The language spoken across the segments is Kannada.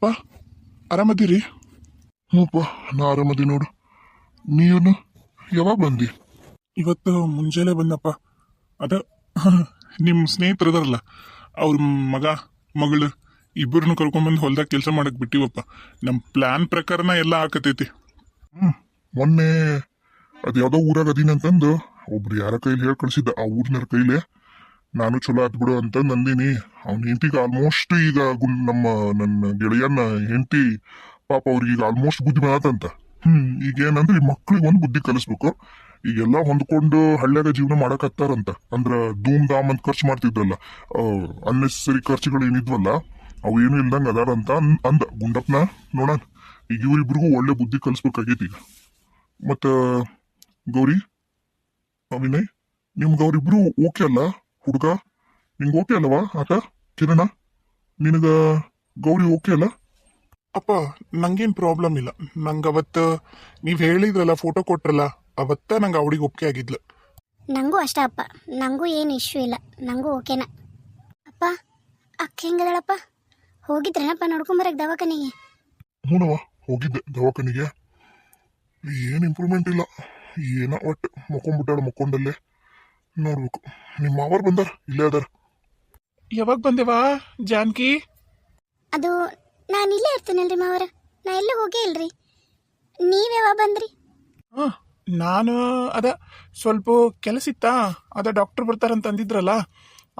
ಅಪ್ಪ ಆರಾಮದಿರಿ? ಹ್ಞೂಪ್ಪ, ನಾ ಆರಾಮದಿ ನೋಡು. ನೀನು ಯಾವಾಗ ಬಂದಿ? ಇವತ್ತು ಮುಂಜಾನೆ ಬಂದಪ್ಪ. ಅದ ನಿಮ್ಮ ಸ್ನೇಹಿತರದಾರಲ್ಲ, ಅವ್ರ ಮಗ ಮಗಳು ಇಬ್ಬರನ್ನು ಕರ್ಕೊಂಡ್ಬಂದು ಹೊಲ್ದಾಗ ಕೆಲಸ ಮಾಡಕ್ ಬಿಟ್ಟಿವಪ್ಪ. ನಮ್ಮ ಪ್ಲಾನ್ ಪ್ರಕಾರನ ಎಲ್ಲ ಹಾಕತೈತಿ. ಮೊನ್ನೆ ಅದು ಯಾವುದೋ ಊರಾಗ ಅದೀನಂತಂದು ಒಬ್ರು ಯಾರ ಕೈಲಿ ಹೇಳಿ ಕಳ್ಸಿದ್ದ, ಆ ಊರಿನವ್ರ ಕೈಲಿ. ನಾನು ಚಲೋ ಆತ್ ಬಿಡು ಅಂತ ನಂದಿನಿ. ಅವ್ನ ಹೆಂಡತಿಗೆ ಆಲ್ಮೋಸ್ಟ್ ಈಗ ನನ್ನ ಗೆಳೆಯನ ಹೆಂಡತಿ ಪಾಪ ಅವ್ರಿಗೆ ಈಗ ಆಲ್ಮೋಸ್ಟ್ ಬುದ್ಧಿ ಬಂದತಂತ. ಈಗ ಏನಂದ್ರೆ ಈ ಮಕ್ಳಿಗೆ ಒಂದು ಬುದ್ಧಿ ಕಲಿಸ್ಬೇಕು. ಈಗೆಲ್ಲ ಹೊಂದ್ಕೊಂಡು ಹಳ್ಳ್ಯಾಗ ಜೀವನ ಮಾಡಕತ್ತಾರಂತ. ಅಂದ್ರ ಧೂಮ್ ಧಾಮ್ ಅಂತ ಖರ್ಚು ಮಾಡ್ತಿದ್ರಲ್ಲ, ಅನ್ನೆಸರಿ ಖರ್ಚುಗಳು ಏನಿದ್ವಲ್ಲ ಅವು ಏನು ಇಲ್ದಂಗ ಅದಾರಂತ ಅಂದ ಗುಂಡಪ್ಪನ. ನೋಡೋಣ, ಈಗ ಇವ್ರಿಬ್ರಿಗೂ ಒಳ್ಳೆ ಬುದ್ಧಿ ಕಲಿಸ್ಬೇಕಾಗೈತಿ ಈಗ. ಮತ್ತ ಗೌರಿ, ವಿನಯ್, ನಿಮ್ಗೆ ಅವ್ರಿಬ್ರು ಓಕೆ ಅಲ್ಲ? ಹುಡುಗ ನಿಂಗೆ ಓಕೆ ಅಲ್ಲವಾ? ಆತ ಕಿರಣ, ನಿನಗ ಗೌರಿ ಓಕೆ ಅಲ್ಲ? ಅಪ್ಪ, ನಂಗೇನು ಪ್ರಾಬ್ಲಮ್ ಇಲ್ಲ. ನಂಗೆ ಅವತ್ತು ನೀವು ಹೇಳಿದ್ರಲ್ಲ, ಫೋಟೋ ಕೊಟ್ರಲ್ಲ, ಅವತ್ತ ನಂಗೆ ಅವಳಿಗೆ ಒಪ್ಪಿಗೆ ಆಗಿದ್ಲು. ನಂಗೂ ಅಷ್ಟ ಅಪ್ಪ, ನಂಗೂ ಏನು ಇಶ್ಯೂ ಇಲ್ಲ, ನಂಗೂ ಓಕೆನಾ. ಅಪ್ಪ, ಅಕ್ಕ ಹೆಂಗದಳಪ್ಪ? ಹೋಗಿದ್ರೇನಪ್ಪ ನೋಡ್ಕೊಂಬರಕ್ಕೆ ದವಾಖಾನೆಗೆ? ಹ್ಞೂನವ್ವ, ಹೋಗಿದ್ದೆ ದವಾಖಾನೆಗೆ. ಏನು ಇಂಪ್ರೂವ್ಮೆಂಟ್ ಇಲ್ಲ. ಏನೋ ಒಟ್ಟು ಮಕ್ಕೊಂಡಲ್ಲೇ ನೋಡ್ಬೇಕು. ನಿಮ್ಮ ಮಾವರು ಬಂದಾರ, ಇಲ್ಲೇ ಅದಾರ. ಯಾವಾಗ ಬಂದೇವಾ ಜಾನ್ಕಿ? ಅದು ನಾನು ಇಲ್ಲೇ ಇರ್ತೀನಲ್ರಿ ಮಾವರ, ನಾ ಎಲ್ಲೂ ಹೋಗೇ ಇಲ್ರಿ. ನೀವ್ಯಾವ ಬಂದ್ರಿ? ನಾನು ಅದ ಸ್ವಲ್ಪ ಕೆಲಸ ಇತ್ತಾ, ಅದ ಡಾಕ್ಟರ್ ಬರ್ತಾರಂತ ಅಂದಿದ್ರಲ್ಲ,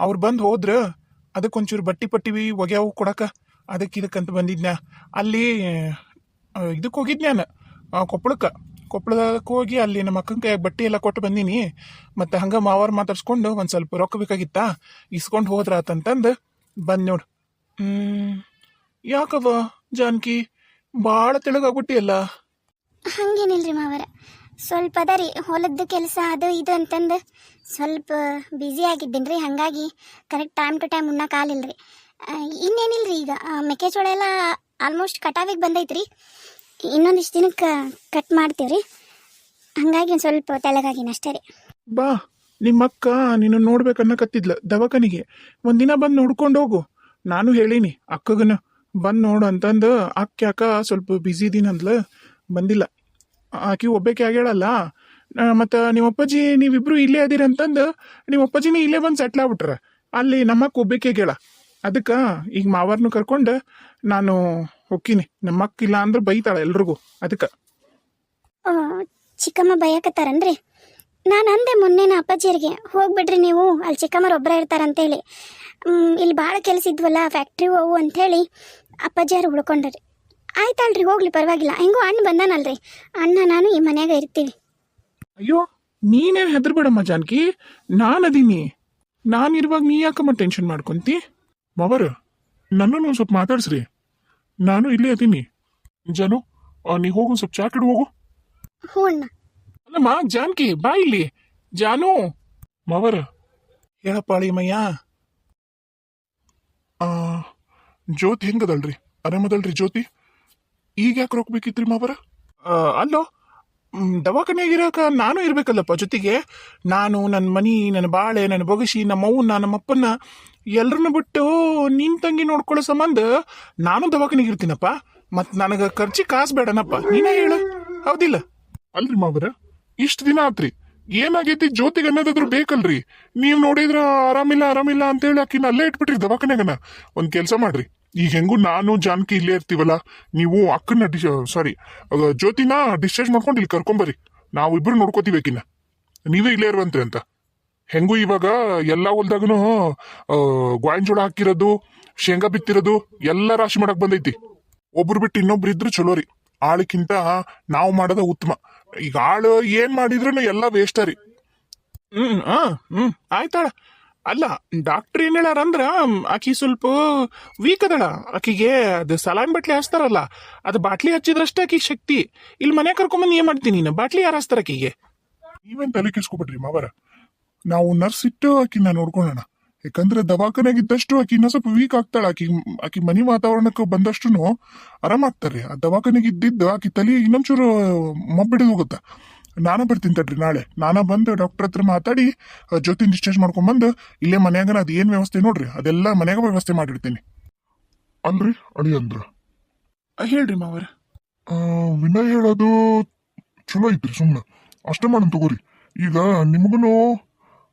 ಅವ್ರು ಬಂದು ಹೋದ್ರ. ಅದಕ್ಕೆ ಒಂಚೂರು ಬಟ್ಟಿ ಪಟ್ಟಿವಿ ಒಗ್ಯಾವು ಕೊಡಕ, ಇದಕ್ಕಂತ ಬಂದಿದ್ನ್ಯಾ. ಅಲ್ಲಿ ಇದಕ್ಕೆ ಹೋಗಿದ್ನ್ಯಾನ, ಕೊಪ್ಪಳದಕ್ಕೆ ಹೋಗಿ ಅಲ್ಲಿ ನಮ್ಮ ಅಕ್ಕನ ಕೈಯಾಗ ಬಟ್ಟೆ ಎಲ್ಲ ಕೊಟ್ಟು ಬಂದೀನಿ. ಮತ್ತು ಹಂಗೆ ಮಾವಾರ ಮಾತಾಡ್ಸ್ಕೊಂಡು ಒಂದು ಸ್ವಲ್ಪ ರೊಕ್ಕ ಬೇಕಾಗಿತ್ತಾ, ಇಸ್ಕೊಂಡು ಹೋದ್ರ ಆತಂತಂದು ಬಂದು ನೋಡು. ಯಾಕವ ಜಾನ್ಕಿ, ಭಾಳ ತೆಳಗಾಗ್ಬಿಟ್ಟಿಯಲ್ಲ? ಹಂಗೇನಿಲ್ರಿ ಮಾವರ, ಸ್ವಲ್ಪ ಅದ ರೀ ಹೊಲದ್ದು ಕೆಲಸ ಅದು ಇದು ಅಂತಂದು ಸ್ವಲ್ಪ ಬ್ಯುಸಿ ಆಗಿದ್ದೇನೆ ರೀ. ಹಾಗಾಗಿ ಕರೆಕ್ಟ್ ಟೈಮ್ ಟು ಟೈಮ್ ಉಣ್ಣಕ್ಕಾಗಲಿಲ್ಲ ರೀ. ಇನ್ನೇನಿಲ್ರಿ, ಈಗ ಮೆಕ್ಕೆಜೋಳ ಎಲ್ಲ ಆಲ್ಮೋಸ್ಟ್ ಕಟಾವಿಗೆ ಬಂದೈತ್ರಿ. ಇನ್ನೊಂದಿಷ್ಟು ದಿನಕ್ಕೆ ಕಟ್ ಮಾಡ್ತೀವ್ರಿ. ಹಂಗಾಗಿ ಒಂದು ಸ್ವಲ್ಪ ತೆಳಗಾಗಿನ ಅಷ್ಟೇ ರೀ. ಬಾ, ನಿಮ್ಮಕ್ಕ ನೀನು ನೋಡ್ಬೇಕನ್ನಕತ್ತಿದ್ಲ ದವಾಖಾನಿಗೆ. ಒಂದಿನ ಬಂದು ನೋಡ್ಕೊಂಡು ಹೋಗು. ನಾನು ಹೇಳೀನಿ ಅಕ್ಕಗನ ಬಂದು ನೋಡು ಅಂತಂದು. ಅಕ್ಕ ಯಾಕ ಸ್ವಲ್ಪ ಬ್ಯುಸಿ ಇದೀನಂದ್ಲ, ಬಂದಿಲ್ಲ. ಆಕಿ ಒಬ್ಬಾಕಿ ಆಗ್ಯಾಳಲ್ಲ. ಮತ್ತು ನಿಮ್ಮ ಅಪ್ಪಾಜಿ ನೀವಿಬ್ರು ಇಲ್ಲೇ ಅದೀರ ಅಂತಂದು ನಿಮ್ಮ ಅಪ್ಪಾಜಿನೇ ಇಲ್ಲೇ ಬಂದು ಸೆಟ್ಲ್ ಆಗ್ಬಿಟ್ರ. ಅಲ್ಲಿ ನಮ್ಮಕ್ಕ ಒಬ್ಬಾಕಿ ಆಗ್ಯಾಳ. ಅದಕ್ಕೆ ಈಗ ಮಾವಾರನು ಕರ್ಕೊಂಡು ನಾನು ಹೋಗ್ತೀನಿ. ನಮ್ಮಕ್ಕ ಇಲ್ಲ ಅಂದ್ರೆ ಬೈತಾಳೆ ಎಲ್ರಿಗೂ. ಅದಕ್ಕೆ ಚಿಕ್ಕಮ್ಮ ಬೈಯಾಕತ್ತಾರನ್ರಿ? ನಾನು ಅಂದೆ ಮೊನ್ನೆನ ಅಪ್ಪಾಜಿಯರಿಗೆ, ಹೋಗ್ಬಿಡ್ರಿ ನೀವು, ಅಲ್ಲಿ ಚಿಕ್ಕಮ್ಮರು ಒಬ್ಬರೇ ಇರ್ತಾರಂತೇಳಿ. ಇಲ್ಲಿ ಭಾಳ ಕೆಲಸ ಇದ್ವಲ್ಲ, ಫ್ಯಾಕ್ಟ್ರಿ ಅವು ಅಂಥೇಳಿ ಅಪ್ಪಾಜಿಯರು ಉಳ್ಕೊಂಡ್ರಿ. ಆಯ್ತಲ್ರಿ, ಹೋಗ್ಲಿ ಪರವಾಗಿಲ್ಲ. ಹೆಂಗೋ ಅಣ್ಣ ಬಂದಾನಲ್ರಿ, ಅಣ್ಣ ನಾನು ಈ ಮನ್ಯಾಗ ಇರ್ತೀವಿ. ಅಯ್ಯೋ, ನೀನೇನು ಹೆದರ್ಬೇಡಮ್ಮ ಜಾನ್ಕಿ, ನಾನದೀನಿ. ನಾನಿರುವಾಗ ನೀ ಯಾಕಮ್ಮ ಟೆನ್ಷನ್ ಮಾಡ್ಕೊಂತಿ? ಮಾವರ, ನನ್ನನ್ನು ಒಂದು ಸ್ವಲ್ಪ ಮಾತಾಡ್ಸ್ರಿ, ನಾನು ಇಲ್ಲೇ ಅದೀನಿ. ಜಾನು, ನೀ ಹೋಗು, ಸ್ವಲ್ಪ ಚಾ ಕಡೆ ಹೋಗು. ಹ್ಞೂ ಅಣ್ಣ. ಅಲ್ಲಮ್ಮ ಜಾನ್ಕಿ, ಬಾ ಇಲ್ಲಿ. ಜಾನು, ಮಾವರ ಹೇಳಪ್ಪಾಳಿ ಮಯ್ಯ. ಜ್ಯೋತಿ ಹೆಂಗದಳ್ರಿ? ಆರಾಮದಳ್ರಿ ಜ್ಯೋತಿ? ಈಗ ಯಾಕೆ ರೊಕ್ಬೇಕಿತ್ರಿ ಮಾವರ? ಅಲ್ಲೋ, ದವಾಖಾನೆಯಾಗಿರಾಕ ನಾನು ಇರ್ಬೇಕಲ್ಲಪ್ಪ ಜೊತೆಗೆ. ನಾನು ನನ್ನ ಮನಿ, ನನ್ನ ಬಾಳೆ, ನನ್ನ ಬೊಗಸಿ, ನಮ್ಮ ಅವ್ವನ್ನ, ನಮ್ಮ ಅಪ್ಪನ್ನ ಎಲ್ರನ್ನ ಬಿಟ್ಟು ನಿನ್ ತಂಗಿ ನೋಡ್ಕೊಳ್ಳೋ ಸಂಬಂಧ ನಾನು ದವಾಖಾನೆಗೆ ಇರ್ತೀನಪ್ಪ. ಮತ್ತು ನನಗೆ ಖರ್ಚಿಗೆ ಕಾಸು ಬೇಡನಪ್ಪ, ನೀನೇ ಹೇಳು, ಹೌದಿಲ್ಲ? ಅಲ್ರಿ ಮಾವರ, ಇಷ್ಟು ದಿನ ಆತ್ರಿ, ಏನಾಗೈತಿ ಜ್ಯೋತಿಗೆ ಅನ್ನೋದಾದ್ರು ಬೇಕಲ್ರಿ? ನೀವು ನೋಡಿದ್ರ ಆರಾಮಿಲ್ಲ ಅಂತೇಳಿ ಆಕಿನ ಅಲ್ಲೇ ಇಟ್ಬಿಟ್ರಿ ದವಾಖಾನೆಗನ. ಒಂದು ಕೆಲಸ ಮಾಡ್ರಿ, ಈಗ ಹೆಂಗೂ ನಾನು ಜಾನ್ಕಿ ಇಲ್ಲೇ ಇರ್ತೀವಲ್ಲ, ನೀವು ಅಕ್ಕನ ಜ್ಯೋತಿನ ಡಿಸ್ಚಾರ್ಜ್ ಮಾಡ್ಕೊಂಡು ಇಲ್ಲಿ ಕರ್ಕೊಂಬರ್ರಿ. ನಾವು ಇಬ್ರು ನೋಡ್ಕೋತೀವಿ ಆಕಿನ, ನೀವೇ ಇಲ್ಲೇ ಇರುವಂತ್ರಿ ಅಂತ. ಹೆಂಗೂ ಇವಾಗ ಎಲ್ಲ ಹೊಲ್ದಾಗನು ಗೋವಿನ ಜೋಳ ಹಾಕಿರೋದು, ಶೇಂಗಾ ಬಿತ್ತಿರೋದು ಎಲ್ಲ ರಾಶಿ ಮಾಡಕ್ ಬಂದೈತಿ. ಒಬ್ರು ಬಿಟ್ಟು ಇನ್ನೊಬ್ರು ಇದ್ರು ಚಲೋ ರೀ. ಆಳಕ್ಕಿಂತ ನಾವು ಮಾಡೋದ ಉತ್ತಮ. ಈಗ ಆಳು ಏನ್ ಮಾಡಿದ್ರು ಎಲ್ಲ ವೇಸ್ಟ್ ರೀ. ಆಯ್ತಾಳ. ಅಲ್ಲ, ಡಾಕ್ಟರ್ ಏನ್ ಹೇಳಾರಂದ್ರ ಆಕಿ ಸ್ವಲ್ಪ ವೀಕ್ ಅದಳ. ಆಕಿಗೆ ಅದು ಸಲಾನ್ ಬಾಟ್ಲಿ ಹಚ್ತಾರಲ್ಲ, ಅದು ಬಾಟ್ಲಿ ಹಚ್ಚಿದ್ರಷ್ಟೇ ಆಕಿ ಶಕ್ತಿ. ಇಲ್ಲಿ ಮನೆ ಕರ್ಕೊಂಬಂದು ಏನ್ ಮಾಡ್ತೀನಿ ನೀನು? ಬಾಟ್ಲಿ ಯಾರು ಹಚ್ತಾರ ಆಕಿಗೆ? ನೀವೇನ್ ತಲೆ ಕೆಡ್ಸ್ಕೊಬಿಡ್ರಿ ಮಾವರ, ನಾವು ನರ್ಸ್ ಇಟ್ಟು ಆಕಿನ ನೋಡ್ಕೊಳ್ಳೋಣ. ಯಾಕಂದ್ರೆ ದವಾಖಾನೆಗಿದ್ದಷ್ಟು ಆಕಿ ಇನ್ನೂ ಸ್ವಲ್ಪ ವೀಕ್ ಆಗ್ತಾಳ. ಆಕಿ ಮನಿ ವಾತಾವರಣಕ್ಕೆ ಬಂದಷ್ಟು ಆರಾಮಾಗ್ತಾರೆ. ಆ ದವಾಖಾನೆಗೆ ಇದ್ದಿದ್ದು ಆಕಿ ತಲೆ ಇನ್ನೊಂಚೂರು ಮೊಬ್ಬಿಡಿದು ಹೋಗುತ್ತ. ನಾನೇ ಬರ್ತೀನಿ ತಡ್ರಿ, ನಾಳೆ ನಾನ ಬಂದು ಡಾಕ್ಟರ್ ಹತ್ರ ಮಾತಾಡಿ ಜ್ಯೋತಿನ ಡಿಸ್ಚಾರ್ಜ್ ಮಾಡ್ಕೊಂಡ್ಬಂದು ಇಲ್ಲೇ ಮನ್ಯಾಗನ ಅದು ಏನ್ ವ್ಯವಸ್ಥೆ ನೋಡ್ರಿ ಅದೆಲ್ಲ ಮನ್ಯಾಗ ವ್ಯವಸ್ಥೆ ಮಾಡಿರ್ತೀನಿ. ಅಲ್ರಿ ಅಳಿ ಅಂದ್ರ ಹೇಳ್ರಿ ಮಾವರ. ವಿನಯ್ ಹೇಳೋದು ಚಲೋ ಐತ್ರಿ. ಸುಮ್ಮನೆ ಅಷ್ಟೇ ಮಾಡನ್ ತಗೋರಿ. ಈಗ ನಿಮ್ಗೂ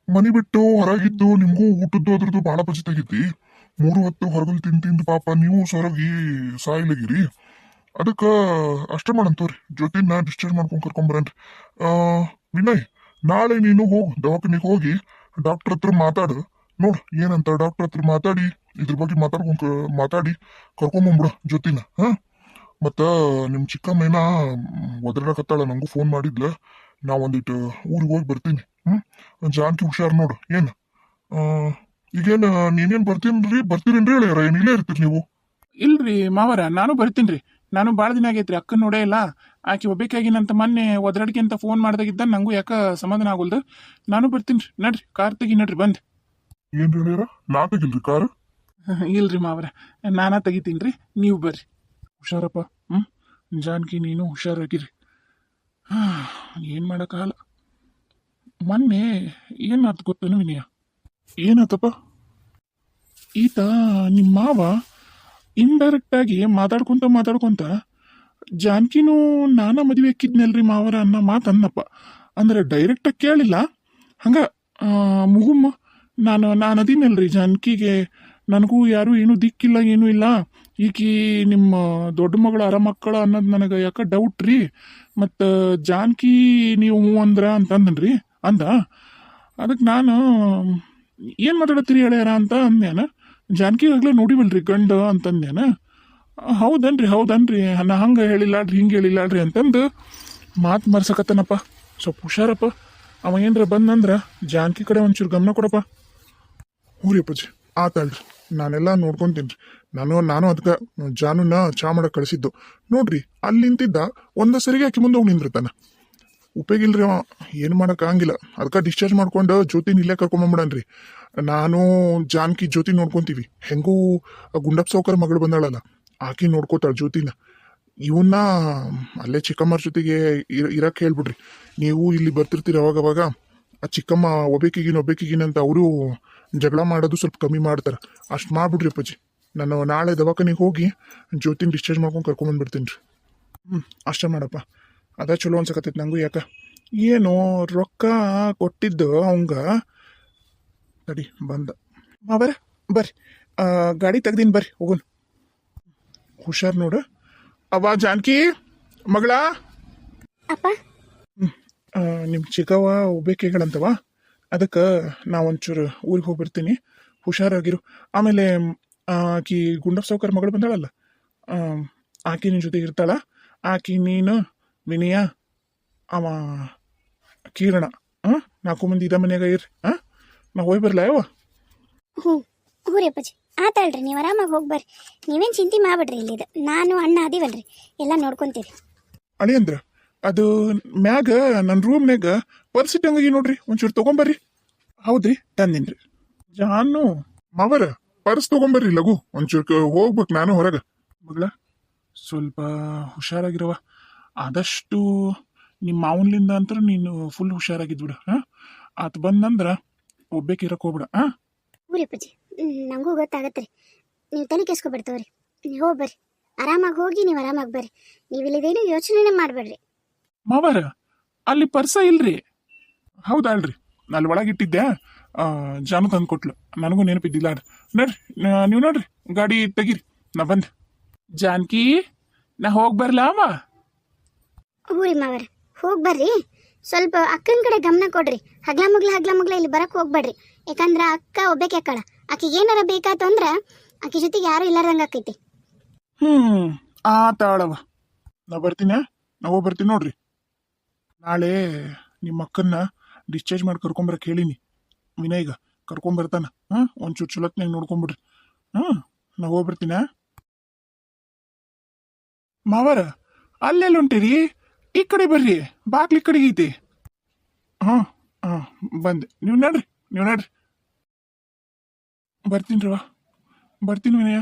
ಮನಿ ಬಿಟ್ಟು ಹೊರಗಿದ್ದು ನಿಮ್ಗೂ ಊಟದ್ದು ಅದ್ರದ್ದು ಭಾಳ ಬಜೆಟ್ ಆಗೈತಿ. 3 ಹೊತ್ತು ಹೊರಗಲ್ ತಿಂದು ಪಾಪ ನೀವು ಸೊರಗಿ ಸಾಯ್ಲಗಿರಿ. ಅದಕ್ಕ ಅಷ್ಟೇ ಮಾಡನ್ ತಗೋರಿ. ಜೊತೆನ ಡಿಸ್ಚಾರ್ಜ್ ಮಾಡ್ಕೊಂಡ್ ಕರ್ಕೊಂಬರನ್ರಿ. ವಿನಯ್, ನಾಳೆ ನೀನು ಹೋಗು ದವಾಖಾನಿಗೆ ಹೋಗಿ ಡಾಕ್ಟರ್ ಹತ್ರ ಮಾತಾಡು. ನೋಡ್ ಏನಂತ ಡಾಕ್ಟರ್ ಹತ್ರ ಮಾತಾಡಿ ಇದ್ರ ಬಗ್ಗೆ ಮಾತಾಡಿ ಕರ್ಕೊಂಬಂದ್ಬಿಡು ಜೊತಿನ. ಮತ್ತ ನಿಮ್ ಚಿಕ್ಕಮ್ಮೇನ ಒದರಾಡಕತ್ತಾಳ, ನಂಗೂ ಫೋನ್ ಮಾಡಿದ್ಲ. ನಾ ಒಂದಿಟ್ಟು ಊರಿಗೆ ಹೋಗಿ ಬರ್ತೀನಿ. ಜಾನ್ಕಿ ಹುಷಾರ್ ನೋಡು. ಈಗೇನ್ ನೀನೇನ್ ಬರ್ತೀರೇನ್ರಿ ಹೇಳ್ಯಾರ? ಏನ್ ಇಲ್ಲೇ ಇರ್ತೀರಿ ನೀವು? ಇಲ್ರಿ ಮಾವರ, ನಾನು ಬರ್ತೀನ್ರಿ. ನಾನು ಭಾಳ ದಿನ ಆಗೈತ್ರಿ ಅಕ್ಕನ ನೋಡೇ ಇಲ್ಲ. ಆಕೆ ಒಬ್ಬೇಕಾಗಿನಂತ ಮೊನ್ನೆ ಒದರಾಡಿಕೆ ಅಂತ ಫೋನ್ ಮಾಡ್ದಾಗಿದ್ದ ನಂಗೂ ಯಾಕ ಸಮಾಧಾನ ಆಗೋಲ್ದು. ನಾನು ಬರ್ತೀನಿ. ನಡ್ರಿ ಕಾರ್ ತೆಗಿ, ನಡ್ರಿ ಬಂದ್. ಏನ್ ಹೇಳ್ಯಾರ? ನಾ ತೆಗಿಲ್ರಿ ಕಾರ್? ಇಲ್ರಿ ಮಾವರ, ನಾನಾ ತೆಗಿತೀನ್ರಿ, ನೀವು ಬರ್ರಿ. ಹುಷಾರಪ್ಪ. ಜಾನ್ಕಿ ನೀನು ಹುಷಾರಾಗಿರಿ. ಏನ್ ಮಾಡಕ್ಕಾಗಲ್ಲ. ಮೊನ್ನೆ ಏನಾಯ್ತು ಗೊತ್ತೇನು ವಿನಯ? ಏನಾತಪ್ಪ? ಈತ ನಿಮ್ಮ ಮಾವ ಇಂಡೈರೆಕ್ಟ್ ಆಗಿ ಮಾತಾಡ್ಕೊಂತ ಜಾನ್ಕಿನೂ ನಾನ ಮದುವೆ ಹಾಕಿದ್ನಲ್ರಿ ಮಾವರ ಅನ್ನೋ ಮಾತು ಅನ್ನಪ್ಪ. ಅಂದ್ರೆ ಡೈರೆಕ್ಟಾಗಿ ಕೇಳಿಲ್ಲ, ಹಂಗ ಮುಗುಮ್ಮ ನಾನು ಅದೀನಲ್ರಿ ಜಾನ್ಕಿಗೆ. ನನಗೂ ಯಾರೂ ಏನೂ ದಿಕ್ಕಿಲ್ಲ, ಏನೂ ಇಲ್ಲ. ಈಕಿ ನಿಮ್ಮ ದೊಡ್ಡ ಮಗಳ ಅರಮಕ್ಕಳ ಅನ್ನೋದು ನನಗೆ ಯಾಕೆ ಡೌಟ್ ರೀ. ಮತ್ತು ಜಾನ್ಕಿ ನೀವು ಅಂದ್ರ ಅಂತಂದನ್ರಿ ಅಂದ. ಅದಕ್ಕೆ ನಾನು ಏನು ಮಾತಾಡತ್ತೀರಿ ಹೇಳ್ಯಾರ ಅಂತ ಅಂದ್ಯಾನ. ಜಾನ್ಕಿಗಾಗಲೇ ನೋಡಿವಲ್ರಿ ಗಂಡ ಅಂತಂದ್ಯಾನ. ಹೌದನ್ರಿ ನಾ ಹಂಗೆ ಹೇಳಿಲ್ಲಾಡ್ರಿ, ಹಿಂಗೆ ಹೇಳಿಲ್ಲಾಡ್ರಿ ಅಂತಂದು ಮಾತು ಮರ್ಸಕತ್ತನಪ್ಪ. ಸ್ವಲ್ಪ ಹುಷಾರಪ್ಪ. ಅವ ಏನರ ಬಂದಂದ್ರೆ ಜಾನ್ಕಿ ಕಡೆ ಒಂಚೂರು ಗಮನ ಕೊಡಪ್ಪ. ಹ್ಞೂ ರೀ ಅಪ್ಪಾಜಿ, ಆತಲ್ರಿ. ನಾನೆಲ್ಲ ನೋಡ್ಕೊಂತೀನಿ. ನಾನು ಅದಕ್ಕೆ ಜಾನುನ ಚಾ ಮಾಡಕ್ಕೆ ಕಳಿಸಿದ್ದು. ನೋಡ್ರಿ ಅಲ್ಲಿ ನಿಂತಿದ್ದ ಒಂದ ಸರಿಗೆ ಆಕಿ ಮುಂದೆ ಹೋಗಿ ನಿಂದಿರ್ತಾನ. ಉಪಯೋಗ ಇಲ್ರಿ ಅವ, ಏನು ಮಾಡಕ್ ಆಗಂಗಿಲ್ಲ. ಅದಕ್ಕೆ ಡಿಸ್ಚಾರ್ಜ್ ಮಾಡ್ಕೊಂಡು ಜ್ಯೋತಿನ ಇಲ್ಲೇ ಕರ್ಕೊಂಬಂಬಿಡನ್ರಿ. ನಾನು ಜಾನ್ಕಿ ಜ್ಯೋತಿ ನೋಡ್ಕೊಂತೀವಿ. ಹೆಂಗೂ ಗುಂಡಪ್ಪ ಸಾವ್ಕಾರ ಮಗಳು ಬಂದಾಳಲ್ಲ, ಆಕಿ ನೋಡ್ಕೋತಾಳ ಜ್ಯೋತಿನ. ಇವನ್ನ ಅಲ್ಲೇ ಚಿಕ್ಕಮ್ಮರ ಜೊತೆಗೆ ಇರಕ್ಕೆ ಹೇಳ್ಬಿಡ್ರಿ. ನೀವು ಇಲ್ಲಿ ಬರ್ತಿರ್ತೀರಿ ಅವಾಗವಾಗ. ಆ ಚಿಕ್ಕಮ್ಮ ಒಬ್ಬೇಕಿಗಿನ ಅಂತ ಅವರು ಜಗಳ ಮಾಡೋದು ಸ್ವಲ್ಪ ಕಮ್ಮಿ ಮಾಡ್ತಾರೆ. ಅಷ್ಟು ಮಾಡ್ಬಿಡ್ರಿ ಅಪ್ಪಾಜಿ. ನಾನು ನಾಳೆ ದವಾಖಾನಿಗೆ ಹೋಗಿ ಜ್ಯೋತಿನ ಡಿಸ್ಚಾರ್ಜ್ ಮಾಡ್ಕೊಂಡು ಕರ್ಕೊಂಬಂದ್ಬಿಡ್ತೀನಿ ರೀ. ಅಷ್ಟೇ ಮಾಡಪ್ಪ. ಅದ ಚಲೋ ಅನ್ಸಕತ್ತೈತಿ ನಂಗೂ. ಯಾಕ ಏನೋ ರೊಕ್ಕ ಕೊಟ್ಟಿದ್ದು ಅವಂಗ. ತಡಿ ಬಂದ ಮಾವರ, ಬರ್ರಿ ಗಾಡಿ ತೆಗ್ದೀನಿ, ಬರ್ರಿ ಹೋಗೋಣ. ಹುಷಾರ್ ನೋಡು. ಅವ ಜಾನ್ಕಿ ಮಗಳ, ಅಪ್ಪ ನಿಮ್ಮ ಚಿಕ್ಕವ್ವ ಒಬ್ಬೇಕೆಗಳಂತವ. ಅದಕ್ಕೆ ನಾ ಒಂಚೂರು ಊರಿಗೆ ಹೋಗಿ ಬರ್ತೀನಿ. ಹುಷಾರಾಗಿರು. ಆಮೇಲೆ ಆಕಿ ಗುಂಡಪ್ಪ ಸಾವ್ಕಾರ ಮಗಳು ಬಂದಾಳಲ್ಲ, ಆಕಿ ನಿನ್ನ ಜೊತೆ ಇರ್ತಾಳ. ಆಕಿ ನೀನು ವಿನಯ ಅವ ಕಿರಣ 4 ಮಂದಿ ಇದ ಮನ್ಯಾಗ ಇರ್ರಿ. ನಾ ಹೋಗಿ ಬರ್ಲಾ ಯಾವ? ಹ್ಞೂ ರೀ ಅಪ್ಪಾಜಿ, ಆತಾಳ್ರಿ. ನೀವು ಆರಾಮಾಗಿ ಹೋಗಿ ಬರ್ರಿ. ನೀವೇನು ಚಿಂತೆ ಮಾಡ್ಬಿಡ್ರಿ. ಇಲ್ಲಿದು ನಾನು ಅಣ್ಣ ಅದೀವಲ್ರಿ, ಎಲ್ಲ ನೋಡ್ಕೊಂತೀವಿ. ಅಳಿ ಅಂದ್ರ ಅದು ಮ್ಯಾಗ ನನ್ನ ರೂಮ್ನಾಗ ಪರ್ಸ್ ಇಟ್ಟಂಗಾಗಿ ನೋಡ್ರಿ, ಒಂಚೂರು ತೊಗೊಂಬರ್ರಿ. ಹೌದ್ರಿ, ತಂದಿನ್ರಿ. ಜಾನು ಮಾವರ ಪರ್ಸ್ ತಗೊಂಬರ್ರಿ ಲಘು. ಒಂಚೂರು ಹೋಗ್ಬೇಕು ನಾನು ಹೊರಗೆ. ಮಗಳ ಸ್ವಲ್ಪ ಹುಷಾರಾಗಿರವ. ಆದಷ್ಟು ನಿಮ್ಮ ಮಾವನ್ಲಿಂದ ಅಂತ ನೀನು ಫುಲ್ ಹುಷಾರಾಗಿದ್ಬಿಡು. ಆತ ಬಂದಂದ್ರೆ ಒಬ್ಬೇಕಿರಕ್ಕೆ ಹೋಗ್ಬಿಡ. ಹ್ಞೂ ರೀ ಅಪ್ಪಾಜಿ, ನನಗೂ ಗೊತ್ತಾಗತ್ತೆ ರೀ. ನೀವು ತಲೆ ಕೆಸ್ಕೊಬಿಡ್ತವ್ರಿ. ನೀವು ಹೋಗಿ ಬರ್ರಿ, ಆರಾಮಾಗಿ ಹೋಗಿ ನೀವು ಆರಾಮಾಗಿ ಬರ್ರಿ. ನೀವು ಇಲ್ಲಿದೇನು ಯೋಚನೆ ಮಾಡಬೇಡ್ರಿ. ಮಾವಾರ ಅಲ್ಲಿ ಪರ್ಸ ಇಲ್ರಿ. ಹೌದಲ್ರಿ, ಅಲ್ಲಿ ಒಳಗಿಟ್ಟಿದ್ದೆ. ಜಾನು ತಂದು ಕೊಟ್ಲು, ನನಗೂ ನೆನಪಿದ್ದಿಲ್ಲ. ನಡ್ರಿ ನೀವು ನೋಡ್ರಿ, ಗಾಡಿ ತೆಗೀರಿ, ನಾ ಬಂದೆ. ಜಾನ್ಕಿ, ನಾ ಹೋಗಿ ಬರ್ಲಾ ಅಮ್ಮ? ಹ್ಞೂ ರೀ ಮಾವರ, ಹೋಗಿ ಬರ್ರಿ. ಸ್ವಲ್ಪ ಅಕ್ಕನ ಕಡೆ ಗಮನ ಕೊಡ್ರಿ. ಹಗ್ಲ ಮುಗ್ಲ ಇಲ್ಲಿ ಬರಕ್ಕೆ ಹೋಗ್ಬೇಡ್ರಿ. ಯಾಕಂದ್ರೆ ಅಕ್ಕ ಒಬ್ಬೇಕೆ ಅಕ್ಕಳ. ಆಕಿಗೆ ಏನಾರ ಬೇಕಾತು ಅಂದ್ರೆ ಆಕಿ ಜೊತೆಗೆ ಯಾರು ಇಲ್ಲಾರ್ದಂಗೆ ಆಕೈತಿ. ಆತಾಳವ, ನಾ ಬರ್ತೀನಿ. ನಾ ಹೋಗಿ ಬರ್ತೀನಿ ನೋಡ್ರಿ. ನಾಳೆ ನಿಮ್ಮ ಅಕ್ಕನ್ನ ಡಿಸ್ಚಾರ್ಜ್ ಮಾಡಿ ಕರ್ಕೊಂಬರಕ್ಕೆ ಹೇಳಿನಿ. ವಿನಯ್ಗ ಕರ್ಕೊಂಬರ್ತಾನ. ಒಂಚೂರು ಚುಲತ್ನಾಗ ನೋಡ್ಕೊಂಬಿಡ್ರಿ. ನಾ ಹೋಗ್ಬರ್ತೀನ. ಮಾವರ ಅಲ್ಲೆಲ್ಲ ಹೊಂಟಿರಿ? ಈ ಕಡೆ ಬರ್ರಿ, ಬಾಗ್ಲಿ ಕಡೆಗೆ ಐತಿ. ಬಂದೆ. ನೀವು ನಡ್ರಿ ಬರ್ತೀನಿ ವಿನಯ.